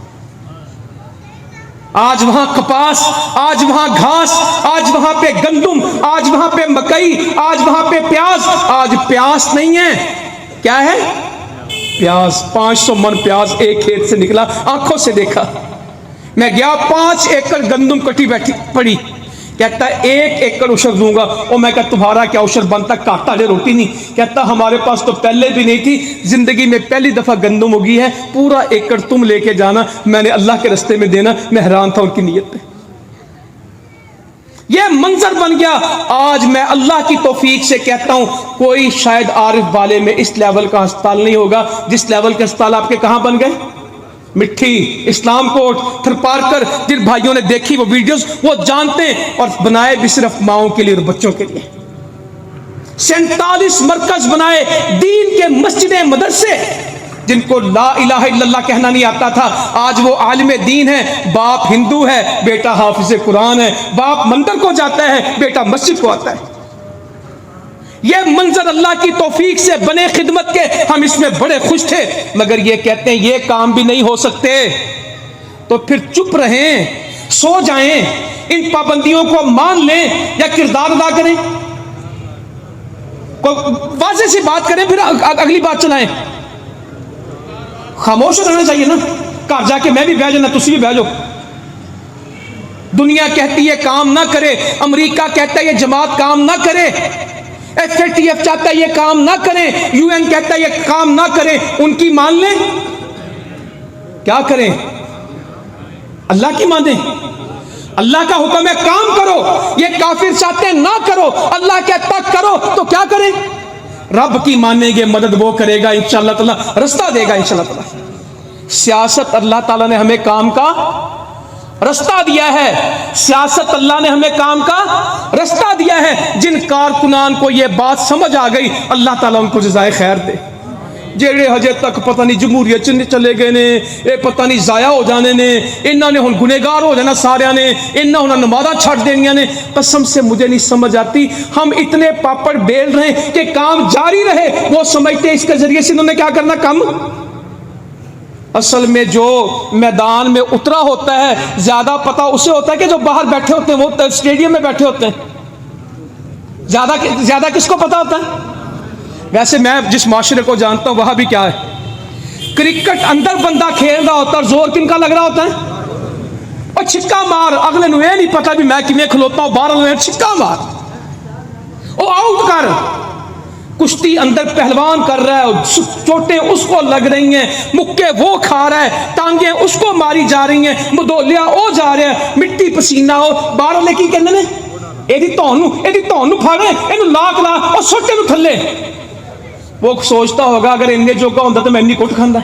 आज वहां कपास, आज वहां घास, आज वहां पे गंदुम, आज वहां पे मकई, आज वहां पे प्याज। आज प्याज नहीं है, क्या है? प्याज। 500 मन प्याज एक खेत से निकला, आंखों से देखा। मैं गया, 5 एकड़ गंदुम कटी बैठी पड़ी। कहता 1 एकड़ उशर दूंगा। और मैं कहता तुम्हारा क्या उशर बनता, काटा ले रोटी नहीं। कहता हमारे पास तो पहले भी नहीं थी, जिंदगी में पहली दफा गंदुम उगी है, पूरा एकड़ तुम लेके जाना, मैंने अल्लाह के रास्ते में देना। मैं हैरान था उनकी नीयत पे। यह मंजर बन गया। आज मैं अल्लाह की तौफीक से कहता हूं, कोई शायद आरिफ वाले में इस लेवल का अस्पताल नहीं होगा जिस लेवल के अस्पताल आपके कहां बन गए। मिट्टी, इस्लाम कोट, थरपारकर, जिन भाइयों ने देखी वो वीडियोस, वो जानते हैं। और बनाए भी सिर्फ माओं के लिए और बच्चों के लिए। 47 मरकज बनाए, दीन के मस्जिदें, मदरसे, जिनको ला इलाहा इल्लल्लाह कहना नहीं आता था, आज वो आलिम दीन है। बाप हिंदू है, बेटा हाफिज कुरान है। बाप मंदिर को जाता है, बेटा मस्जिद को आता है। यह मंजर अल्लाह की तौफीक से बने खिदमत के, हम इसमें बड़े खुश थे। मगर ये कहते हैं ये काम भी नहीं हो सकते, तो फिर चुप रहें, सो जाएं, इन पाबंदियों को मान लें या किरदार अदा करें। वाज़ेह सी बात करें, फिर अगली बात चलाएं। खामोश रहना चाहिए ना। घर जाके मैं भी बह जाना, तुसी भी बह जाओ। दुनिया कहती है काम ना करे, अमेरिका कहता है ये जमात काम ना करे, FATF चाहता है ये काम ना करें, UN कहता है ये काम ना करें, उनकी मान लें। क्या करें? अल्लाह की माने, अल्लाह का हुक्म है काम करो, ये काफिर चाहते हैं ना करो, अल्लाह कहता करो, तो क्या करें? रब की मानेंगे, मदद वो करेगा इंशाअल्लाह ताला, रास्ता देगा इंशाअल्लाह ताला। सियासत अल्लाह ताला ने हमें काम का रास्ता दिया है, सियासत अल्लाह ने हमें काम का रास्ता दिया है। जिन कारकुनान को ये बात समझ आ गई, अल्लाह ताला उनको जज़ाए खैर दे। जेड़े हजे तक पता नहीं जमहूरियत च चले गए ने, ये पता नहीं जाया हो जाने ने, इन्होंने हुण गुनेगार हो जाना सारिया ने, इन्होंने हुण नमाज़ां छड्ड देनियां ने। कसम से मुझे नहीं समझ आती, हम इतने पापड़ बेल रहे हैं कि काम जारी रहे, वो समझते हैं इसके जरिए से इन्होंने क्या करना काम। असल में जो मैदान में उतरा होता है ज्यादा पता उसे होता है कि जो बाहर बैठे होते हैं, वो स्टेडियम में बैठे होते हैं। ज्यादा किसको पता होता है? वैसे मैं जिस माशरे को जानता हूं वहां भी क्या है, क्रिकेट अंदर बंदा खेल रहा होता है, जोर किनका लग रहा होता है? और छिक्का मार, अगले नु ये नहीं पता भी मैं किमें खलोता हूं, बाहर छिक्का मार, ओ आउट कर। कुश्ती अंदर पहलवान कर रहा है, चोटें उसको लग रही हैं, मुक्के वो खा रहा है, टांगे उसको मारी जा रही हैं, मदोलिया वो जा रहा है, मिट्टी पसीना हो बाहर ले की कहते ने एदी धौन फाड़े, इनू लाक ला और सोटे नू थल्ले। वो सोचता होगा अगर इन्ने जोगा होता तो मैं इन्नी कुट खांदा।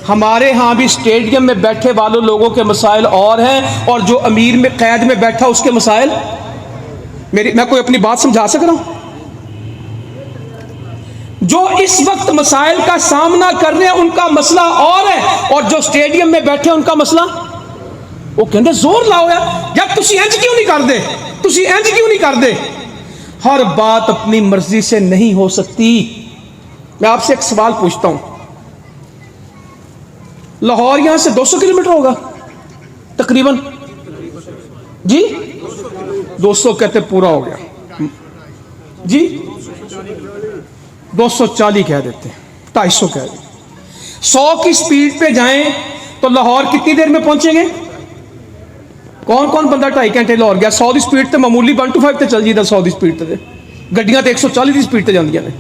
हमारे यहाँ भी स्टेडियम में बैठे वालों लोगों के मसाइल और हैं, और जो अमीर में कैद में बैठा उसके मसाइल। मैं कोई अपनी बात समझा सक रहा हूं? जो इस वक्त मसाइल का सामना कर रहे हैं उनका मसला और है, और जो स्टेडियम में बैठे उनका मसला। वो कहते जोर लाओ यार तुसी इंज क्यों नहीं कर दे, तुसी इंज क्यों नहीं कर दे। हर बात अपनी मर्जी से नहीं हो सकती। मैं आपसे एक सवाल पूछता हूं, लाहौर यहां से 200 किलोमीटर होगा तकरीबन जी? 200 कहते पूरा हो गया जी, 240 कह देते हैं, 250 कह देते। 100 की स्पीड पे जाएं तो लाहौर कितनी देर में पहुंचेंगे? कौन कौन बंदा 2.5 घंटे लाहौर गया? 100 की स्पीड तो मामूली 125 ते चल जीदा, 100 की स्पीड ते गड्डियां तो 140 की स्पीड ते जांदियां ने।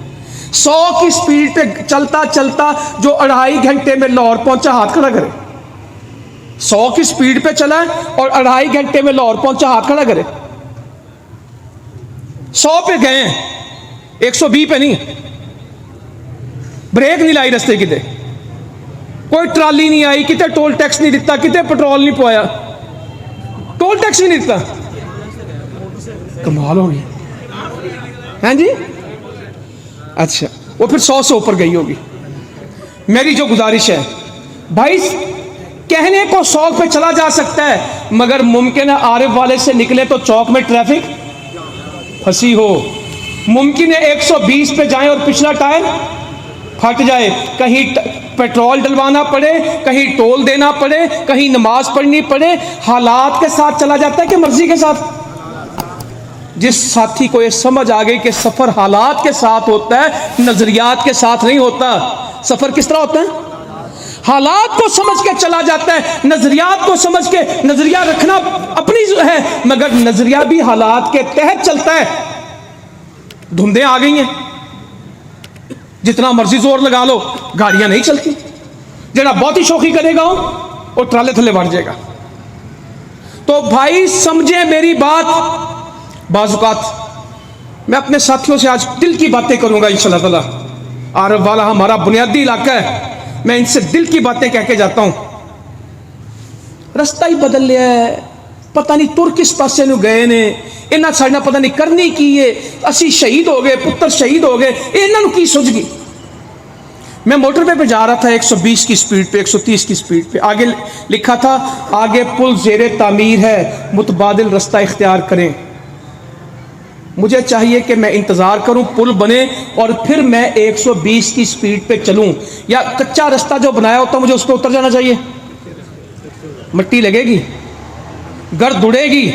100 की स्पीड पे चलता चलता जो 2.5 घंटे में लाहौर पहुंचा, हाथ खड़ा करे। 100 की स्पीड पे चला और 2.5 घंटे में लाहौर पहुंचा, हाथ खड़ा करे। 100 पे गए हैं, 120 पे नहीं। ब्रेक नहीं लाई रस्ते किते, कोई ट्राली नहीं आई, किते टोल टैक्स नहीं दिता, किते पेट्रोल नहीं पवाया, टोल टैक्स भी नहीं दिता। कमाल हो गई हैं जी। अच्छा, वो फिर 100 से ऊपर गई होगी। मेरी जो गुजारिश है भाई, कहने को 100 पे चला जा सकता है, मगर मुमकिन है आरिफ वाले से निकले तो चौक में ट्रैफिक फंसी हो। मुमकिन है 120 पे जाएं और पिछला टायर फट जाए, कहीं पेट्रोल डलवाना पड़े, कहीं टोल देना पड़े, कहीं नमाज पढ़नी पड़े। हालात के साथ चला जाता है कि मर्जी के साथ? जिस साथी को ये समझ आ गई कि सफर हालात के साथ होता है, नजरियात के साथ नहीं होता। सफर किस तरह होता है? हालात को समझ के चला जाता है, नजरियात को समझ के। नजरिया रखना अपनी है, मगर नजरिया भी हालात के तहत चलता है। धुंधें आ गई हैं, जितना मर्जी जोर लगा लो गाड़ियां नहीं चलती। जरा बहुत ही शौकी करेगा और ट्राले थले बढ़ जाएगा। तो भाई समझे मेरी बात। बाज़ मैं अपने साथियों से आज दिल की बातें करूंगा इंशाअल्लाह ताला। आरब वाला हमारा बुनियादी इलाका है, मैं इनसे दिल की बातें कह के जाता हूं। रास्ता ही बदल लिया है, पता नहीं तुर किस पासे नूं गए ने, इन्हां साडे पता नहीं करनी की है। असी शहीद हो गए, पुत्र शहीद हो गए, इन्हां नूं की सुझ गई। मैं मोटरवे पे जा रहा था 120 की स्पीड पे, 130 की स्पीड पे। आगे लिखा था आगे पुल ज़ेरे तामीर है, मुतबादिल रास्ता इख्तियार करें। मुझे चाहिए कि मैं इंतज़ार करूं पुल बने और फिर मैं 120 की स्पीड पे चलूं, या कच्चा रास्ता जो बनाया होता मुझे उस पर उतर जाना चाहिए। मिट्टी लगेगी, गर्द उड़ेगी,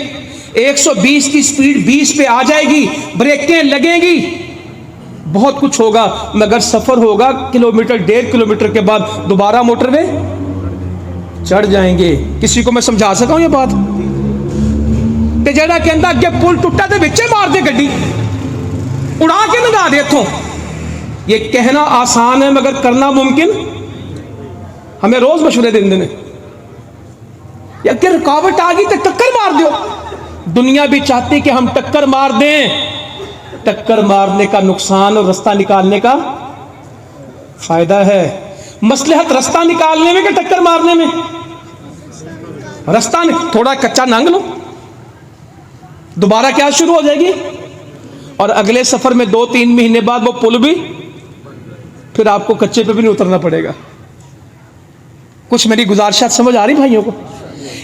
120 की स्पीड 20 पे आ जाएगी, ब्रेकें लगेंगी, बहुत कुछ होगा, मगर सफर होगा किलोमीटर 1.5 किलोमीटर के बाद दोबारा मोटरवे चढ़ जाएंगे। किसी को मैं समझा सका हूं ये बात? ते जेड़ा कहंदा अगे पुल टुटा ते विचे मार दे गड्डी, उड़ा के लंघा दे इथों। ये कहना आसान है मगर करना मुमकिन हमें रोज मशवरे देते हैं या कि रुकावट आ गई तो टक्कर मार दो। दुनिया भी चाहती कि हम टक्कर मार दें। टक्कर मारने का नुकसान और रास्ता निकालने का फायदा है। मसलहत रास्ता निकालने में कि टक्कर मारने में? रास्ता थोड़ा कच्चा नांग लो, दोबारा क्या शुरू हो जाएगी, और अगले सफर में 2-3 महीने बाद वो पुल भी, फिर आपको कच्चे पे भी नहीं उतरना पड़ेगा। कुछ मेरी गुजारिशात समझ आ रही भाइयों को?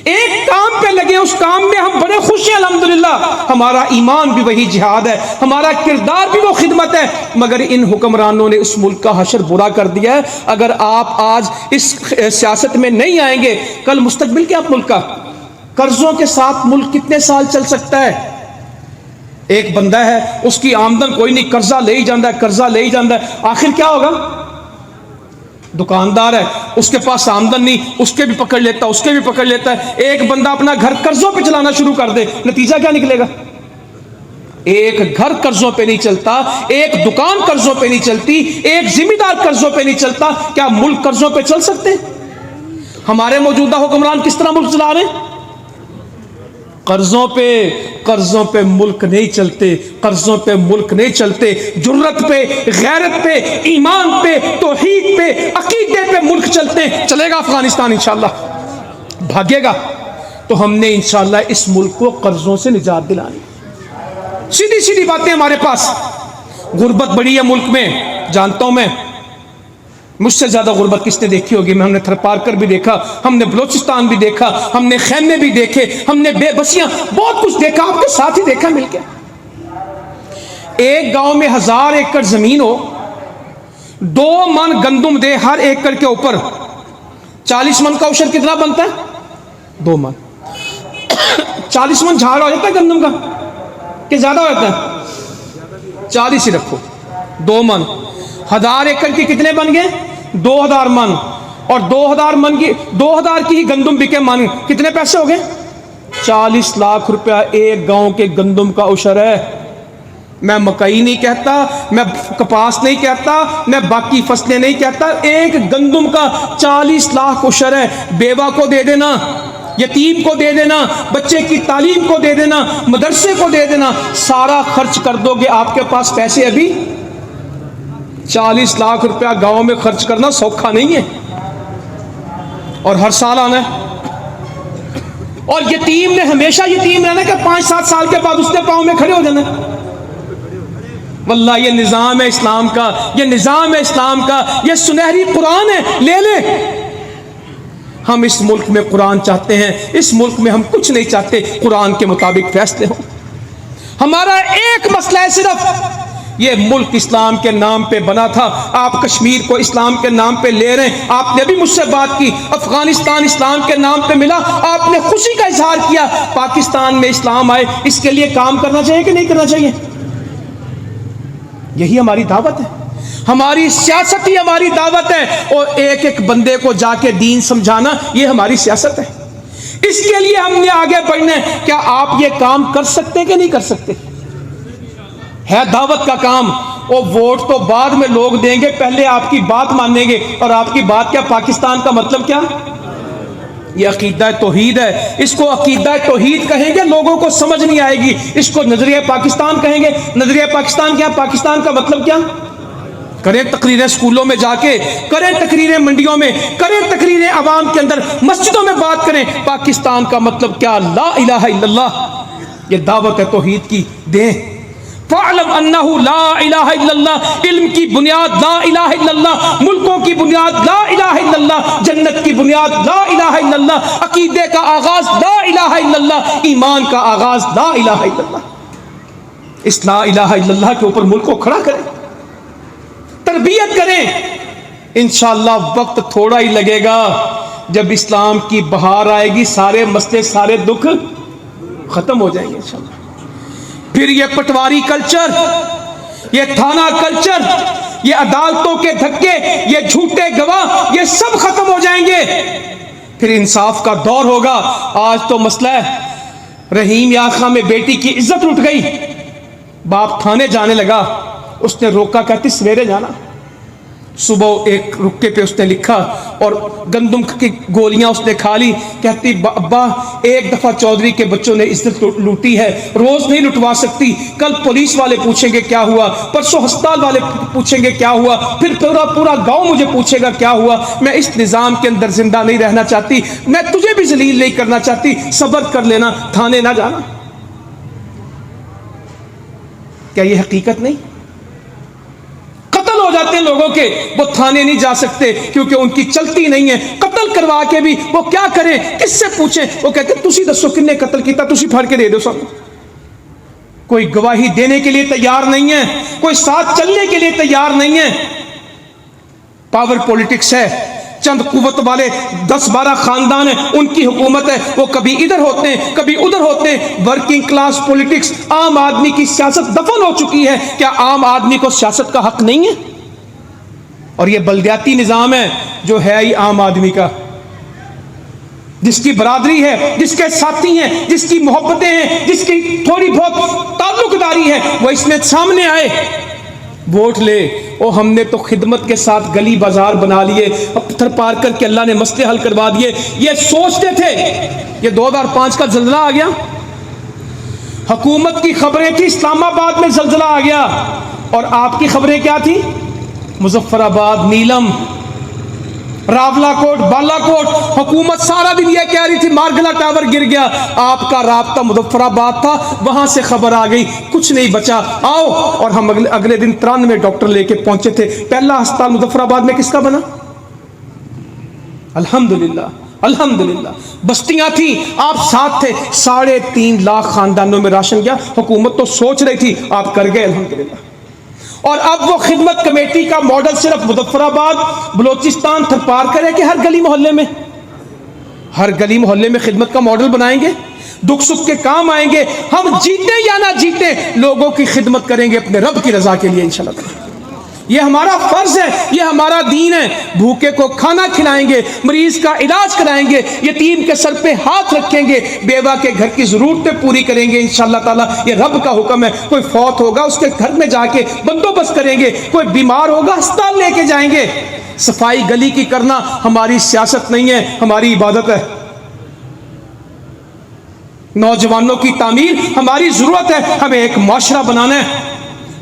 एक काम पे लगे, उस काम में हम बड़े खुश हैं अल्हम्दुलिल्लाह। हमारा ईमान भी वही जिहाद है, हमारा किरदार भी वो खिदमत है। मगर इन हुक्मरानों ने उस मुल्क का हशर बुरा कर दिया है। अगर आप आज इस सियासत में नहीं आएंगे, कल मुस्तकबिल क्या मुल्क का? कर्जों के साथ मुल्क कितने साल चल सकता है? एक बंदा है, उसकी आमदन कोई नहीं, कर्जा ले ही जाता है, कर्जा ले ही जाता है, आखिर क्या होगा? दुकानदार है, उसके पास आमदन नहीं, उसके भी पकड़ लेता, उसके भी पकड़ लेता है। एक बंदा अपना घर कर्जों पे चलाना शुरू कर दे, नतीजा क्या निकलेगा? एक घर कर्जों पे नहीं चलता, एक दुकान कर्जों पे नहीं चलती, एक जिम्मेदार कर्जों पे नहीं चलता, क्या मुल्क कर्जों पे चल सकते? हमारे मौजूदा हुक्मरान किस तरह मुल्क चला रहे हैं? कर्जों पे मुल्क नहीं चलते, कर्जों पे मुल्क नहीं चलते। जुर्रत पे, गैरत पे, ईमान पे, तौहीद पे, अकीदे पे मुल्क चलते हैं। चलेगा अफगानिस्तान इंशाअल्लाह, भागेगा तो हमने इंशाअल्लाह इस मुल्क को कर्जों से निजात दिलानी। सीधी सीधी बातें हमारे पास। गुर्बत बड़ी है मुल्क में, जानता हूं मैं। मुझसे ज्यादा गुर्बत किसने देखी होगी? हमने थरपारकर भी देखा, हमने बलोचिस्तान भी देखा, हमने खैमे भी देखे, हमने बेबसियां, बहुत कुछ देखा, आपके साथ ही देखा मिलके। एक गांव में 1000 एकड़ जमीन हो, 2 मन गंदुम दे हर एकड़ के ऊपर, 40 मन का औसत कितना बनता है? 2 मन। 40 मन झाड़ हो जाता है गंदुम का कि ज्यादा हो जाता है? 40 ही रखो, 2 मन। 1000 एकड़ के कितने बन गए? 2000 मन। और 2000 मन की, 2000 की ही गंदुम बिके मन, कितने पैसे हो गए? 40 लाख रुपया एक गांव के गंदुम का उशर है। मैं मकई नहीं कहता, मैं कपास नहीं कहता, मैं बाकी फसलें नहीं कहता, एक गंदुम का 40 लाख उशर है। बेवा को दे देना, यतीम को दे देना, बच्चे की तालीम को दे देना, मदरसे को दे देना, सारा खर्च कर दोगे, आपके पास पैसे अभी 40 लाख रुपया गांव में खर्च करना सौखा नहीं है। और हर साल आना है। और यतीम ने हमेशा यतीम रहना कि 5-7 साल के बाद उसके पांव में खड़े हो जाना। वल्लाह ये निज़ाम है इस्लाम का, ये निज़ाम है इस्लाम का, ये सुनहरी कुरान है, ले ले। हम इस मुल्क में कुरान चाहते हैं, इस मुल्क में हम कुछ नहीं चाहते, कुरान के मुताबिक फैसले हो। हमारा एक मसला है सिर्फ, ये मुल्क इस्लाम के नाम पे बना था, आप कश्मीर को इस्लाम के नाम पे ले रहे हैं। आपने भी मुझसे बात की, अफगानिस्तान इस्लाम के नाम पे मिला, आपने खुशी का इजहार किया, पाकिस्तान में इस्लाम आए, इसके लिए काम करना चाहिए कि नहीं करना चाहिए? यही हमारी दावत है, हमारी सियासत ही हमारी दावत है। और एक एक बंदे को जाके दीन समझाना, ये हमारी सियासत है। इसके लिए हमने आगे बढ़ना है। क्या आप ये काम कर सकते हैं कि नहीं कर सकते? है दावत का काम। और वोट तो बाद में लोग देंगे, पहले आपकी बात मानेंगे। और आपकी बात क्या? पाकिस्तान का मतलब क्या? ये अकीदा तौहीद है। इसको अकीदा तौहीद कहेंगे, लोगों को समझ नहीं आएगी। इसको नजरिया पाकिस्तान कहेंगे। नजरिया पाकिस्तान क्या? पाकिस्तान का मतलब क्या? करें तकरीरें स्कूलों में जाके, करें तकरीरें मंडियों में, करें तकरीरें अवाम के अंदर, मस्जिदों में बात करें। पाकिस्तान का मतलब क्या? ला इलाहा इल्लल्लाह। ये दावत है तौहीद की, दें। फ़अलम अन्नहु ला इलाहा इल्लल्लाह, इल्म की बुनियाद ला इलाहा इल्लल्लाह, मुल्कों की बुनियाद ला इलाहा इल्लल्लाह, जन्नत की बुनियाद ला इलाहा इल्लल्लाह, अकीदे का आगाज ला इलाहा इल्लल्लाह, ईमान का आगाज ला इलाहा इल्लल्लाह। इस ला इलाहा इल्लल्लाह के ऊपर मुल्क को खड़ा करें, तरबियत करें। इंशाअल्लाह वक्त थोड़ा ही लगेगा, जब इस्लाम की बहार आएगी, सारे मसले, सारे दुख खत्म हो जाएंगे इंशाअल्लाह। फिर ये पटवारी कल्चर, ये थाना कल्चर, ये अदालतों के धक्के, ये झूठे गवाह, ये सब खत्म हो जाएंगे। फिर इंसाफ का दौर होगा। आज तो मसला है, रहीम याखा में बेटी की इज्जत उठ गई, बाप थाने जाने लगा, उसने रोका, कहती सवेरे जाना। सुबह एक रुक्के पे उसने लिखा और गंदम की गोलियां उसने खा ली। कहती अब्बा, एक दफा चौधरी के बच्चों ने इज्जत लूटी है, रोज नहीं लुटवा सकती। कल पुलिस वाले पूछेंगे क्या हुआ, परसों अस्पताल वाले पूछेंगे क्या हुआ, फिर पूरा गांव मुझे पूछेगा क्या हुआ। मैं इस निजाम के अंदर जिंदा नहीं रहना चाहती, मैं तुझे भी जलील नहीं करना चाहती। सब्र कर लेना, थाने ना जाना। क्या ये हकीकत नहीं? कत्ल हो जाते हैं लोगों के, वो थाने नहीं जा सकते क्योंकि उनकी चलती नहीं है। कत्ल करवा के भी वो क्या करें, किससे पूछें? वो कहते तुसी दसो किन्ने कत्ल किया, तुसी फड़ के दे दो सब। कोई गवाही देने के लिए तैयार नहीं है, कोई साथ चलने के लिए तैयार नहीं है। पावर पॉलिटिक्स है, चंद कुवत वाले 10-12 खानदान है, उनकी हुकूमत है, वो कभी इधर होते हैं कभी उधर होते हैं। वर्किंग क्लास पॉलिटिक्स, आम आदमी की सियासत दफन हो चुकी है। क्या आम आदमी को सियासत का हक नहीं है? और ये बल्दियाती निजाम है जो है ही आम आदमी का, जिसकी बरादरी है, जिसके साथी हैं, जिसकी मोहब्बतें हैं, जिसकी थोड़ी बहुत ताल्लुकदारी है, वो इसमें सामने आए, वोट ले। ओ हमने तो खिदमत के साथ गली बाजार बना लिए, पत्थर पार करके अल्लाह ने मसले हल करवा दिए। ये सोचते थे, ये 2005 का जल्जला आ गया, हुकूमत की खबरें थी इस्लामाबाद में जल्जला आ गया, और आपकी खबरें क्या थी? मुजफ्फराबाद, नीलम, रावलाकोट, बालाकोट। हुकूमत सारा दिन यह कह रही थी मारगला टावर गिर गया, आपका राब्ता मुजफ्फराबाद था, वहां से खबर आ गई, कुछ नहीं बचा, आओ। और हम अगले दिन 93 डॉक्टर लेके पहुंचे थे। पहला अस्पताल मुजफ्फराबाद में किसका बना? अल्हम्दुलिल्लाह, अल्हम्दुलिल्लाह। बस्तियां थी, आप साथ थे, 3.5 लाख खानदानों में राशन गया। हुकूमत तो सोच रही थी, आप कर गए, अल्हम्दुलिल्लाह। और अब वो खिदमत कमेटी का मॉडल सिर्फ मुजफ्फराबाद, बलोचिस्तान, थरपार करे कि हर गली मोहल्ले में, हर गली मोहल्ले में खिदमत का मॉडल बनाएंगे, दुख सुख के काम आएंगे। हम जीते या ना जीते, लोगों की खिदमत करेंगे अपने रब की रजा के लिए इंशाल्लाह। ये हमारा फर्ज है, ये हमारा दीन है। भूखे को खाना खिलाएंगे, मरीज का इलाज कराएंगे, यतीम के सर पे हाथ रखेंगे, बेवा के घर की जरूरतें पूरी करेंगे इंशाअल्लाह ताला। ये रब का हुक्म है। कोई फौत होगा उसके घर में जाके बंदोबस्त करेंगे, कोई बीमार होगा अस्पताल लेके जाएंगे। सफाई गली की करना हमारी सियासत नहीं है, हमारी इबादत है। नौजवानों की तामीर हमारी जरूरत है। हमें एक माशरा बनाना है,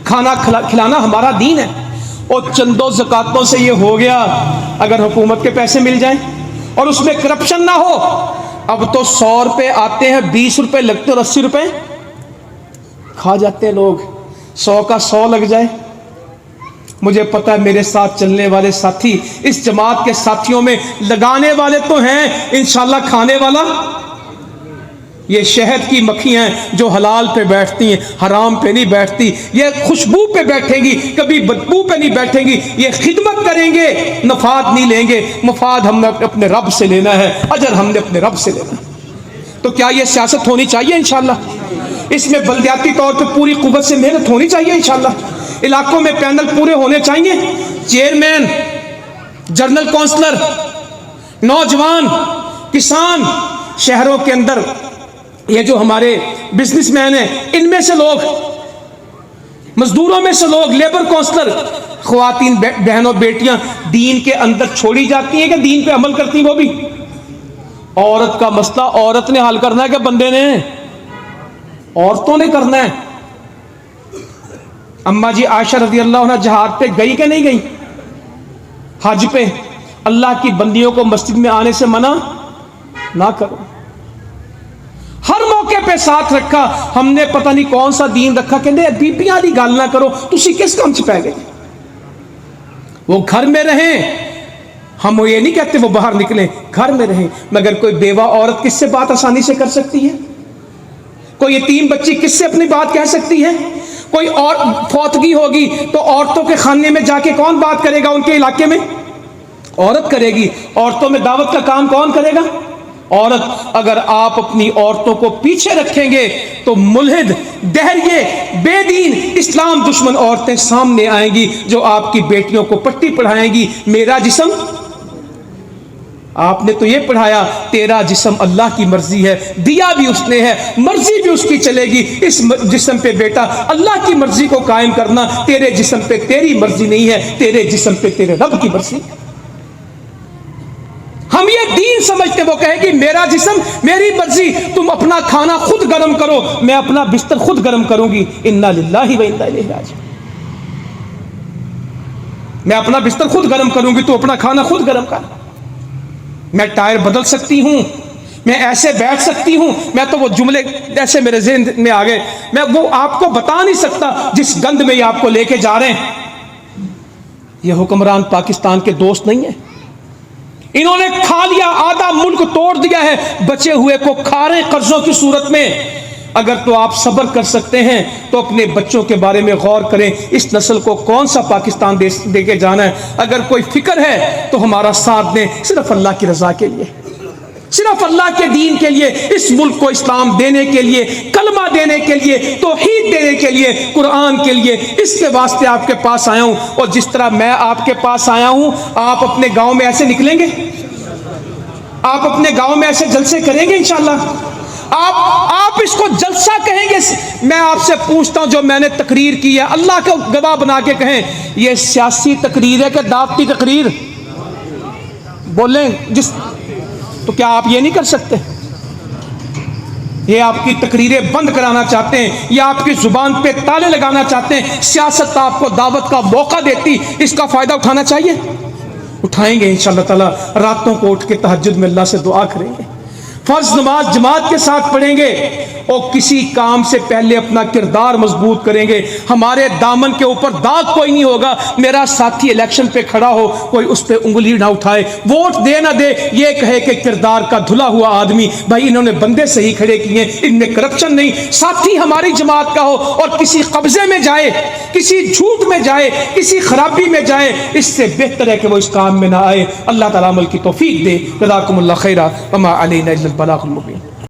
खाना खिलाना हमारा दीन है। और चंदों ज़कातों से ये हो गया, अगर हुकूमत के पैसे मिल जाएं और उसमें करप्शन ना हो। अब तो 100 रुपये आते हैं, 20 रुपये लगते और 80 रुपये खा जाते हैं लोग। 100 का 100 लग जाए। मुझे पता है मेरे साथ चलने वाले साथी, इस जमात के साथियों में लगाने वाले तो हैं, इंशाल्लाह खाने वाला। ये शहद की मक्खियां जो हलाल पे बैठती हैं, हराम पे नहीं बैठती। ये खुशबू पे बैठेंगी, कभी बदबू पे नहीं बैठेंगी। ये खिदमत करेंगे, नफाद नहीं लेंगे। मफाद हमने अपने रब से लेना है, अजर हमने अपने रब से लेना है। तो क्या ये सियासत होनी चाहिए? इंशाल्लाह इसमें बल्दियाती तौर पे पूरी कुव्वत से मेहनत होनी चाहिए। इंशाल्लाह इलाकों में पैनल पूरे होने चाहिए, चेयरमैन, जनरल काउंसलर, नौजवान, किसान, शहरों के अंदर ये जो हमारे बिजनेसमैन हैं, इनमें से लोग, मजदूरों में से लोग, लेबर काउंसलर, ख्वातीन बहनों बेटियां दीन के अंदर छोड़ी जाती हैं कि दीन पे अमल करती हैं? वो भी औरत का मसला औरत ने हल करना है कि बंदे ने, औरतों ने करना है। अम्मा जी आयशा रज़ी अल्लाह अन्हा जहाद पे गई कि नहीं गई? हज पे। अल्लाह की बंदियों को मस्जिद में आने से मना ना करो। हर मौके पे साथ रखा हमने। पता नहीं कौन सा दीन रखा, कहते बीबियां दी गल ना करो, तुसी किस काम च पै गए? वो घर में रहें, हम वो ये नहीं कहते वो बाहर निकलें, घर में रहें। मगर कोई बेवा औरत किससे बात आसानी से कर सकती है? कोई यतीम बच्ची किससे अपनी बात कह सकती है? कोई और फौतगी होगी तो औरतों के खाने में जाके कौन बात करेगा? उनके इलाके में औरत करेगी। औरतों में दावत का काम कौन करेगा? औरत। अगर आप अपनी औरतों को पीछे रखेंगे तो मुल्हिद, दहरिये, बेदीन, इस्लाम दुश्मन औरतें सामने आएंगी जो आपकी बेटियों को पट्टी पढ़ाएंगी। मेरा जिस्म आपने तो ये पढ़ाया तेरा जिस्म अल्लाह की मर्जी है, दिया भी उसने है, मर्जी भी उसकी चलेगी। इस जिस्म पे बेटा अल्लाह की मर्जी को कायम करना, तेरे जिस्म पे तेरी मर्जी नहीं है, तेरे जिस्म पे तेरे रब की मर्जी है। हम ये दीन समझते, वो कहे कि मेरा जिस्म मेरी मर्जी, तुम अपना खाना खुद गर्म करो, मैं अपना बिस्तर खुद गर्म करूंगी। इन्ना लिल्लाहि व इन्ना इलैहि राजिऊन। मैं अपना बिस्तर खुद गर्म करूंगी, तू अपना खाना खुद गर्म कर। मैं टायर बदल सकती हूं, मैं ऐसे बैठ सकती हूं, मैं तो वो जुमले ऐसे मेरे ज़हन में आ गए, मैं वो आपको बता नहीं सकता जिस गंद में ये आपको लेके जा रहे हैं। ये हुक्मरान पाकिस्तान के दोस्त नहीं है, इन्होंने खा लिया, आधा मुल्क तोड़ दिया है, बचे हुए को खा रहे कर्जों की सूरत में। अगर तो आप सब्र कर सकते हैं तो अपने बच्चों के बारे में गौर करें, इस नस्ल को कौन सा पाकिस्तान दे के जाना है। अगर कोई फिक्र है तो हमारा साथ दें, सिर्फ अल्लाह की रजा के लिए, सिर्फ अल्लाह के दीन के लिए, इस मुल्क को इस्लाम देने के लिए, कलमा देने के लिए, तौहीद देने के लिए, कुरान के लिए, इसके वास्ते आपके पास आया हूं। और जिस तरह मैं आपके पास आया हूं, आप अपने गांव में ऐसे निकलेंगे, आप अपने गांव में ऐसे जलसे करेंगे इंशाअल्लाह। आप इसको जलसा कहेंगे। मैं आपसे पूछता हूं, जो मैंने तकरीर की है, अल्लाह को गवाह बना के कहें, यह सियासी तकरीर है कि दावती तकरीर? बोलें जिस, तो क्या आप ये नहीं कर सकते? ये आपकी तकरीरें बंद कराना चाहते हैं, या आपकी जुबान पे ताले लगाना चाहते हैं। सियासत आपको दावत का मौका देती, इसका फायदा उठाना चाहिए, उठाएंगे इंशाअल्लाह ताला। रातों को उठ के तहज्जुद में अल्लाह से दुआ करेंगे, फर्ज नमाज जमात के साथ पढ़ेंगे, और किसी काम से पहले अपना किरदार मजबूत करेंगे। हमारे दामन के ऊपर दाग कोई नहीं होगा। मेरा साथी इलेक्शन पे खड़ा हो, कोई उस पर उंगली ना उठाए, वोट दे ना दे, ये कहे कि किरदार का धुला हुआ आदमी, भाई इन्होंने बंदे सही खड़े किए, इनमें करप्शन नहीं। साथी हमारी जमात का हो और किसी कब्जे में जाए, किसी झूठ में जाए, किसी खराबी में जाए, इससे बेहतर है कि वो इस काम में ना आए। अल्लाह ताला अमल की तौफीक दे। जज़ाकुमुल्लाह खैरा व मा अलैना इल्लल बलागुल मुबीन।